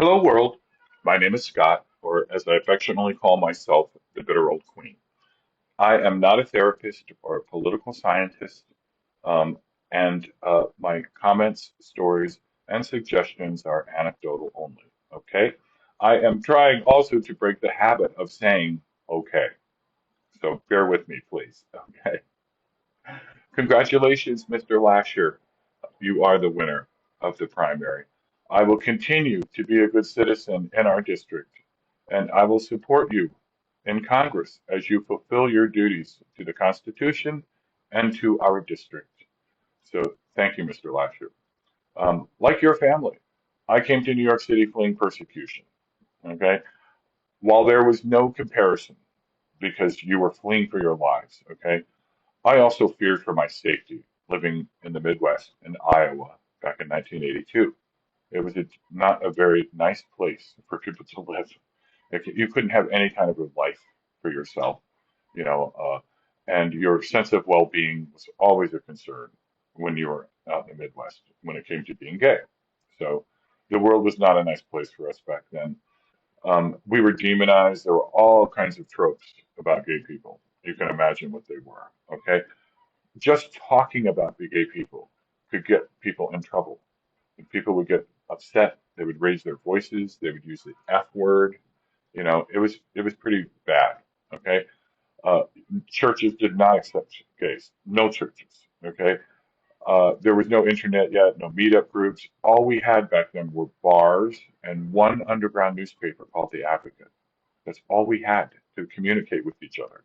Hello, world. My name is Scott, or as I affectionately call myself, the bitter old queen. I am not a therapist or a political scientist, and my comments, stories, and suggestions are anecdotal only. Okay? I am trying also to break the habit of saying okay. So bear with me, please. Okay. Congratulations, Mr. Lasher. You are the winner of the primary. I will continue to be a good citizen in our district, and I will support you in Congress as you fulfill your duties to the Constitution and to our district. So thank you, Mr. Lasher. Like your family, I came to New York City fleeing persecution. Okay. While there was no comparison because you were fleeing for your lives. Okay. I also feared for my safety living in the Midwest in Iowa back in 1982. It was not a very nice place for people to live. You couldn't have any kind of a life for yourself, you know, and your sense of well-being was always a concern when you were out in the Midwest when it came to being gay. So the world was not a nice place for us back then. We were demonized. There were all kinds of tropes about gay people. You can imagine what they were. Okay, just talking about the gay people could get people in trouble. And people would get upset. They would raise their voices. They would use the F word. It was pretty bad. Okay, uh, churches did not accept gays. No churches. Okay, there was no internet yet, no meetup groups. All we had back then were bars and one underground newspaper called The Advocate. That's all we had to communicate with each other.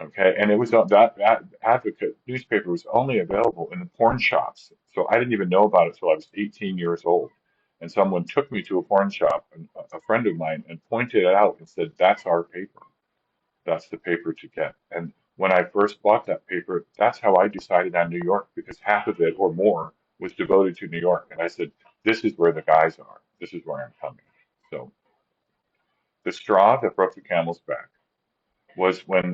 Okay, and it was that Advocate newspaper was only available in the porn shops. So I didn't even know about it till I was 18 years old. And someone took me to a porn shop, and a friend of mine, and pointed it out and said, "That's our paper. That's the paper to get." And when I first bought that paper, that's how I decided on New York because half of it or more was devoted to New York. And I said, "This is where the guys are. This is where I'm coming." So the straw that broke the camel's back was when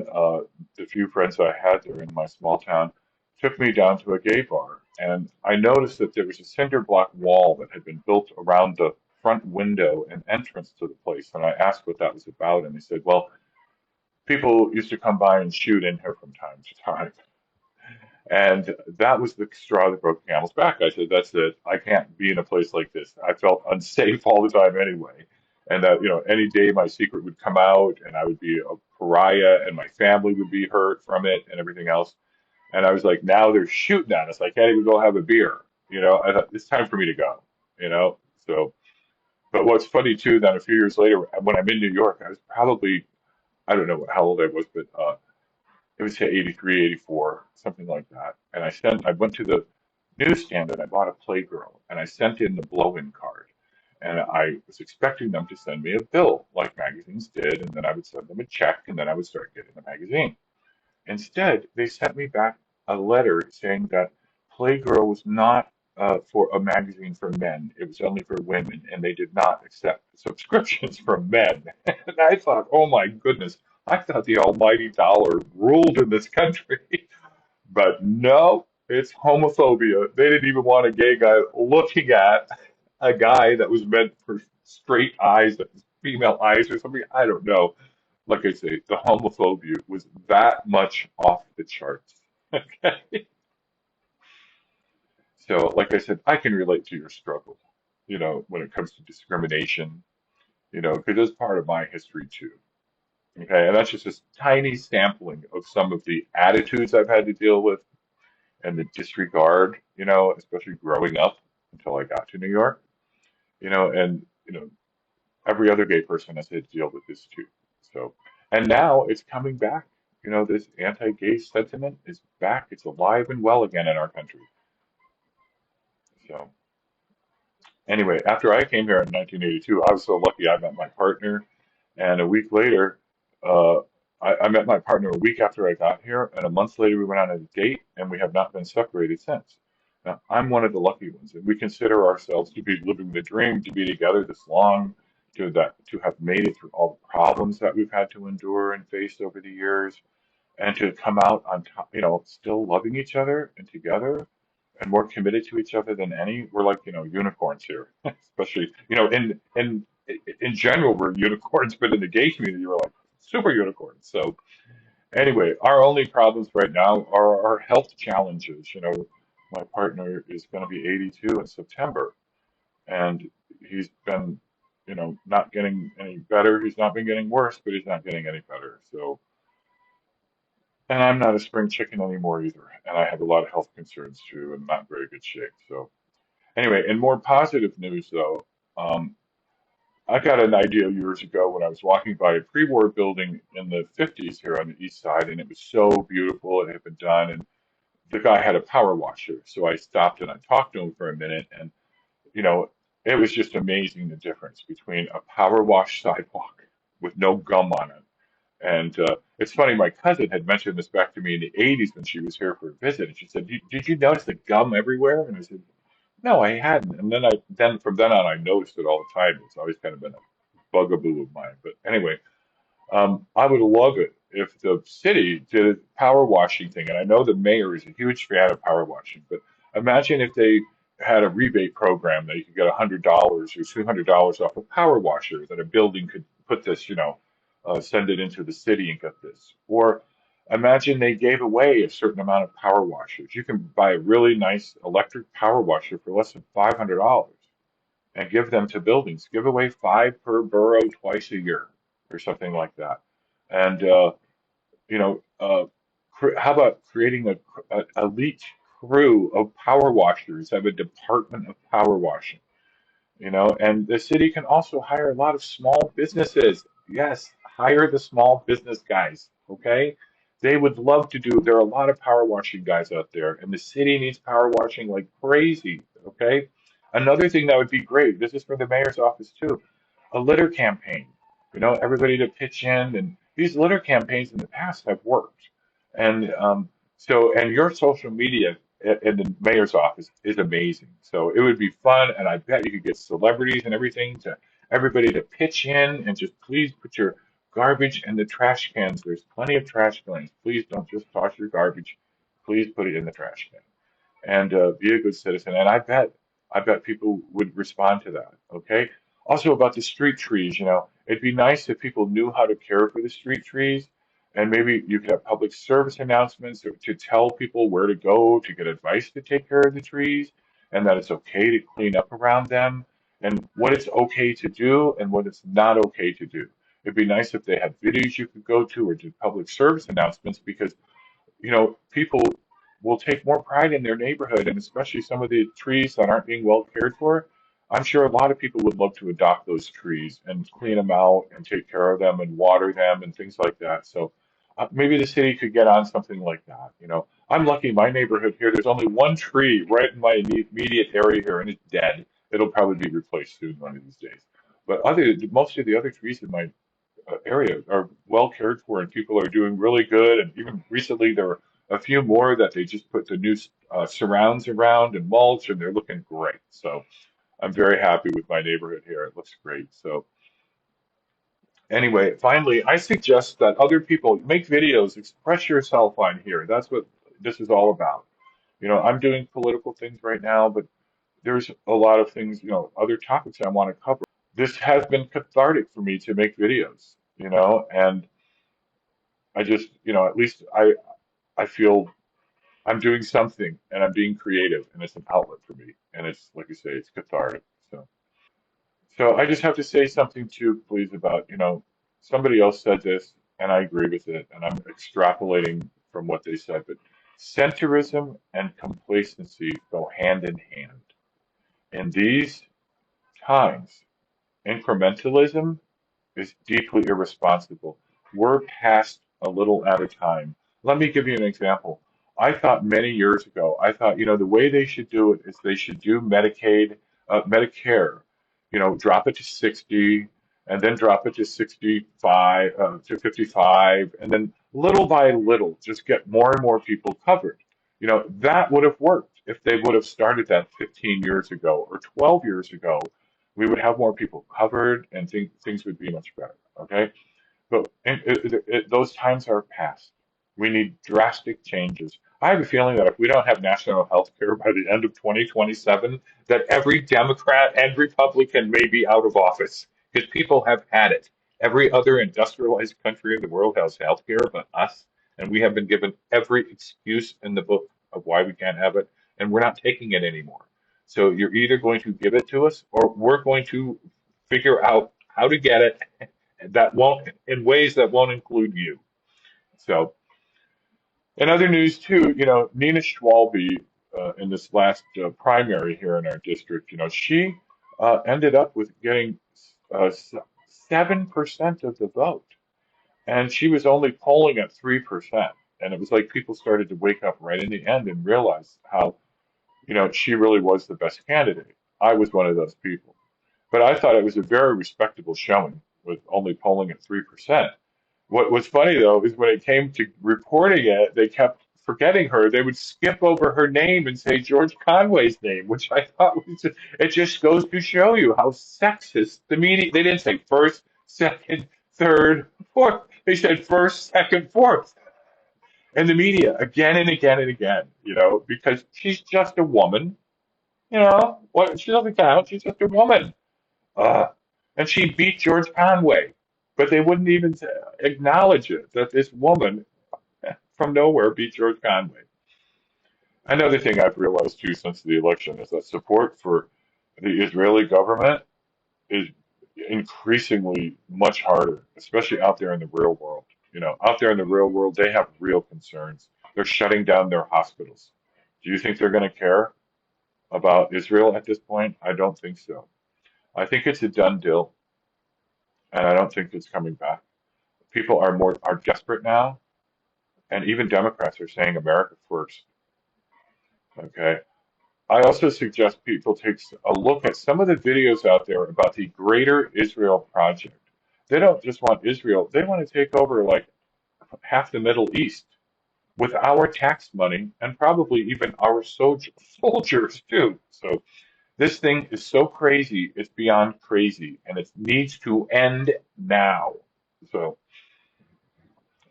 the few friends I had there in my small town took me down to a gay bar. And I noticed that there was a cinder block wall that had been built around the front window and entrance to the place. And I asked what that was about. And they said, well, people used to come by and shoot in here from time to time. And that was the straw that broke the camel's back. I said, that's it. I can't be in a place like this. I felt unsafe all the time anyway. And that, any day my secret would come out and I would be a pariah and my family would be hurt from it and everything else. And I was like, now they're shooting at us. I can't even go have a beer. I thought it's time for me to go, you know? So, but what's funny too, then a few years later, when I'm in New York, I was probably, I don't know how old I was, but it was say 83, 84, something like that. And I went to the newsstand and I bought a Playgirl and I sent in the blow-in card. And I was expecting them to send me a bill like magazines did, and then I would send them a check, and then I would start getting the magazine. Instead, they sent me back a letter saying that Playgirl was not for a magazine for men. It was only for women, and they did not accept subscriptions from men. And I thought, oh my goodness, I thought the almighty dollar ruled in this country. But no, it's homophobia. They didn't even want a gay guy looking at a guy that was meant for straight eyes, female eyes or something. I don't know. Like I say, the homophobia was that much off the charts. Okay. So, like I said, I can relate to your struggle, when it comes to discrimination, because it's part of my history too. Okay. And that's just a tiny sampling of some of the attitudes I've had to deal with and the disregard, especially growing up until I got to New York, and, every other gay person has had to deal with this too. So, and now it's coming back. This anti-gay sentiment is back. It's alive and well again in our country. So, anyway, after I came here in 1982, I was so lucky I met my partner, and a week later, uh, I met my partner a week after I got here, and a month later we went on a date, and we have not been separated since. Now, I'm one of the lucky ones, and we consider ourselves to be living the dream, to be together this long, to have made it through all the problems that we've had to endure and face over the years, and to come out on top, still loving each other and together. and more committed to each other than any. We're like, unicorns here, especially, in general, we're unicorns, but in the gay community, we're like super unicorns. So anyway, our only problems right now are our health challenges. My partner is going to be 82 in September, and he's been, not getting any better. He's not been getting worse, but he's not getting any better. So, and I'm not a spring chicken anymore either, and I have a lot of health concerns too, and not very good shape. So, anyway, in more positive news though, um, I got an idea years ago when I was walking by a pre-war building in the 50s here on the east side, and it was so beautiful. It had been done, and the guy had a power washer. So I stopped and I talked to him for a minute, and you know, it was just amazing the difference between a power wash sidewalk with no gum on it. And it's funny, my cousin had mentioned this back to me in the 80s when she was here for a visit, and she said, "Did you notice the gum everywhere?" And I said, "No, I hadn't." And then from then on, I noticed it all the time. It's always kind of been a bugaboo of mine. But anyway, I would love it if the city did a power washing thing. And I know the mayor is a huge fan of power washing, but imagine if they had a rebate program that you could get $100 or $200 off a power washer that a building could put this, send it into the city and get this. Or imagine they gave away a certain amount of power washers. You can buy a really nice electric power washer for less than $500 and give them to buildings. Give away five per borough twice a year or something like that. And you know, how about creating a elite crew of power washers? Have a department of power washing, and the city can also hire a lot of small businesses. Yes, hire the small business guys, okay? They would love to do, there are a lot of power washing guys out there, and the city needs power washing like crazy, okay? Another thing that would be great, this is for the mayor's office too, a litter campaign. Everybody to pitch in, and these litter campaigns in the past have worked. And and your social media in the mayor's office is amazing. So it would be fun, and I bet you could get celebrities and everything to everybody to pitch in and just please put your garbage in the trash cans. There's plenty of trash cans. Please don't just toss your garbage. Please put it in the trash can and be a good citizen. And I bet people would respond to that. Okay. Also about the street trees, it'd be nice if people knew how to care for the street trees, and maybe you could have public service announcements to tell people where to go to get advice to take care of the trees, and that it's okay to clean up around them, and what it's okay to do and what it's not okay to do. It'd be nice if they had videos you could go to or did public service announcements because people will take more pride in their neighborhood, and especially some of the trees that aren't being well cared for. I'm sure a lot of people would love to adopt those trees and clean them out and take care of them and water them and things like that. So maybe the city could get on something like that. I'm lucky in my neighborhood here, there's only one tree right in my immediate area here, and it's dead. It'll probably be replaced soon one of these days. But most of the other trees in my area are well cared for and people are doing really good. And even recently, there were a few more that they just put the new surrounds around and mulch, and they're looking great. So I'm very happy with my neighborhood here. It looks great. So anyway, finally, I suggest that other people make videos, express yourself on here. That's what this is all about. I'm doing political things right now, but there's a lot of things, other topics I want to cover. This has been cathartic for me to make videos, and I just, at least I feel I'm doing something and I'm being creative and it's an outlet for me. And it's like you say, it's cathartic. So I just have to say something too, please, about, somebody else said this and I agree with it and I'm extrapolating from what they said, but centrism and complacency go hand in hand. In these times, incrementalism is deeply irresponsible. We're past a little at a time. Let me give you an example. I thought many years ago, I thought, the way they should do it is they should do Medicare, drop it to 60 and then drop it to 65, to 55, and then little by little, just get more and more people covered. That would have worked if they would have started that 15 years ago or 12 years ago. We would have more people covered and things would be much better. Okay. But those times are past. We need drastic changes. I have a feeling that if we don't have national health care by the end of 2027, that every Democrat and Republican may be out of office because people have had it. Every other industrialized country in the world has health care but us, and we have been given every excuse in the book of why we can't have it, and we're not taking it anymore. So you're either going to give it to us or we're going to figure out how to get it that won't in ways that won't include you. So in other news too, Nina Schwalbe in this last primary here in our district, she ended up with getting 7% of the vote, and she was only polling at 3%. And it was like people started to wake up right in the end and realize how, she really was the best candidate. I was one of those people. But I thought it was a very respectable showing with only polling at 3%. What was funny though is when it came to reporting it, they kept forgetting her. They would skip over her name and say George Conway's name, which I thought was it just goes to show you how sexist the media. They didn't say first, second, third, fourth. They said first, second, fourth. And the media again and again and again, because she's just a woman, what she doesn't count. She's just a woman. Uh, and she beat George Conway, but they wouldn't even acknowledge it that this woman from nowhere beat George Conway. Another thing I've realized too since the election is that support for the Israeli government is increasingly much harder, especially out there in the real world. Out there in the real world, they have real concerns. They're shutting down their hospitals. Do you think they're going to care about Israel at this point? I don't think so. I think it's a done deal, and I don't think it's coming back. People are desperate now, and even Democrats are saying America first. Okay. I also suggest people take a look at some of the videos out there about the Greater Israel Project. They don't just want Israel; they want to take over like half the Middle East with our tax money and probably even our soldiers too. So this thing is so crazy; it's beyond crazy, and it needs to end now. So.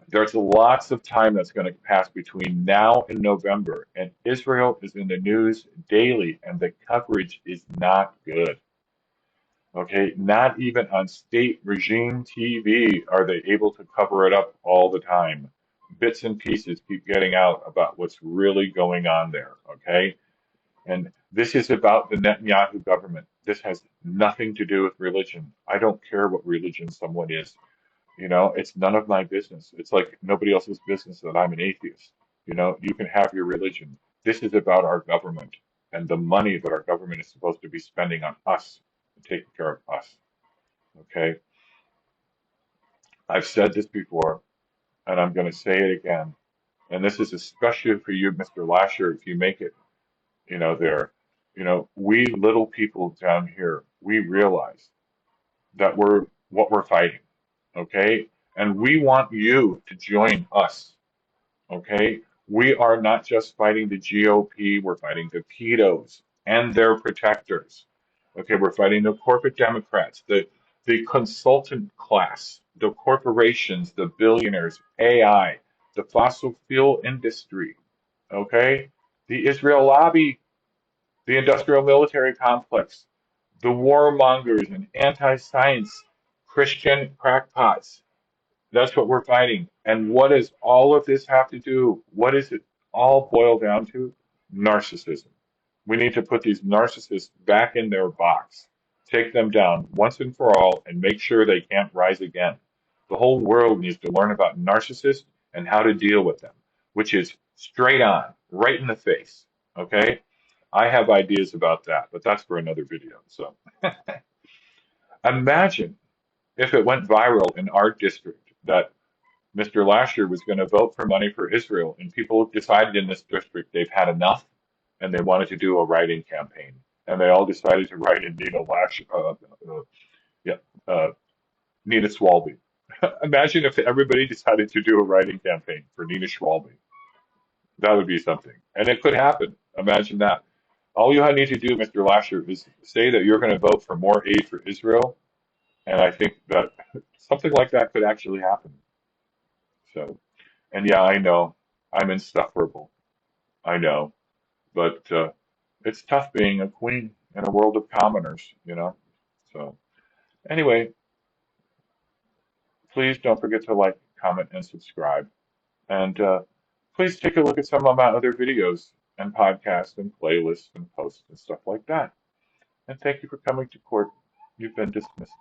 There's lots of time that's going to pass between now and November, and Israel is in the news daily, and the coverage is not good. Okay, not even on state regime TV are they able to cover it up all the time. Bits and pieces keep getting out about what's really going on there. Okay, and this is about the Netanyahu government. This has nothing to do with religion. I don't care what religion someone is. It's none of my business. It's like nobody else's business that I'm an atheist. You can have your religion. This is about our government and the money that our government is supposed to be spending on us and taking care of us. Okay? I've said this before, and I'm going to say it again. And this is especially for you, Mr. Lasher, if you make it, there. We little people down here, we realize that we're fighting. Okay? And we want you to join us. Okay? We are not just fighting the GOP, we're fighting the pedos and their protectors. Okay, we're fighting the corporate Democrats, the consultant class, the corporations, the billionaires, AI, the fossil fuel industry. Okay? The Israel lobby, the industrial military complex, the warmongers and anti-science Christian crackpots. That's what we're fighting. And what does all of this have to do? What does it all boil down to? Narcissism. We need to put these narcissists back in their box, take them down once and for all, and make sure they can't rise again. The whole world needs to learn about narcissists and how to deal with them, which is straight on, right in the face. Okay? I have ideas about that, but that's for another video. So imagine if it went viral in our district that Mr. Lasher was going to vote for money for Israel, and people decided in this district they've had enough, and they wanted to do a write-in campaign, and they all decided to write in Nina Lasher, yeah, uh, Nina Schwalbe. Imagine if everybody decided to do a write-in campaign for Nina Schwalbe. That would be something, and it could happen. Imagine that. All you need to do, Mr. Lasher, is say that you're going to vote for more aid for Israel, and I think that something like that could actually happen. So. And yeah, I know I'm insufferable. I know, but it's tough being a queen in a world of commoners. So anyway, please don't forget to like, comment, and subscribe. And please take a look at some of my other videos and podcasts and playlists and posts and stuff like that. And thank you for coming to court. You've been dismissed.